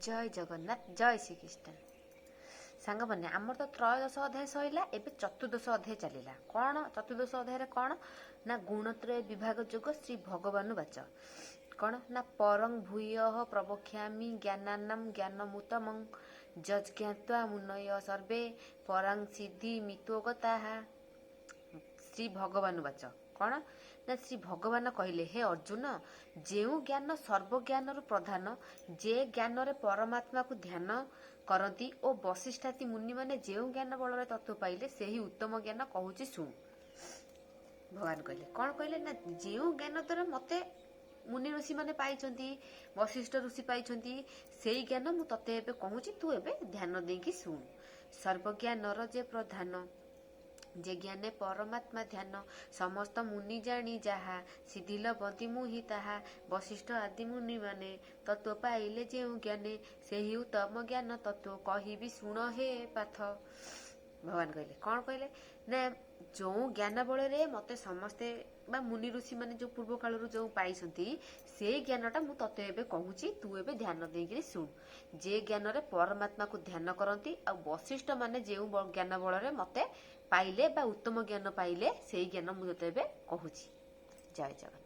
जय जगन्नाथ जय श्रीकृष्ण सांग मैंने आमर तो त्रयोदश अध्याय सैला एवं चतुर्दश अध्याय चलला कौन चतुर्दश अध्याय कौन ना गुणत्रय विभाग जोग श्री भगवान वाच कौन ना परं भूय प्रवक्ष्यामि ज्ञानान्नम ज्ञानमुतम जज्ञात्वा मुनय सर्वे परां सिद्धि मितोगता श्री भगवान वाच कौन ना श्री भगवान कहले हे अर्जुन जो ज्ञान सर्वज्ञान प्रधान जे ज्ञान रे परमात्मा को ध्यान करती और वशिष्ठाति मुनि माने जो ज्ञान बल तत्व पाइले से ही उत्तम ज्ञान कहूँ शुण भगवान कहले कौन कहले ना जो ज्ञान द्वारा मते मुनि ऋषि माने पाइछंती वशिष्ठ ऋषि पाइछंती सेई ज्ञान मु तते एबे कहूची तू एबे ध्यान देकी शुण सर्वज्ञान जे प्रधान जे ज्ञाने परमात्मा ध्यान समस्त मुनि जानी जहा सिद्धिल बंती मुहि ताहा वशिष्ठ आदि मुनि माने तत्व पाइले जे ज्ञाने से ही उत्तम ज्ञान तत्व कहिबी शुण हे पाथ भगवान कहले कौन कहले ना जो ज्ञान बल मते समस्ते बा मुनि ऋषि माने जो पूर्व काल जो पाइछंती से ज्ञानटा मु तते एबे कहूची तू एबे ध्यान देकी शुण जे ज्ञान रे परमात्मा को ध्यान करती आ वशिष्ठ माने जो ज्ञान बल मते पाइले बा उत्तम ज्ञान पाइले से ज्ञान मु तते एबे कहूची जय जगन्नाथ।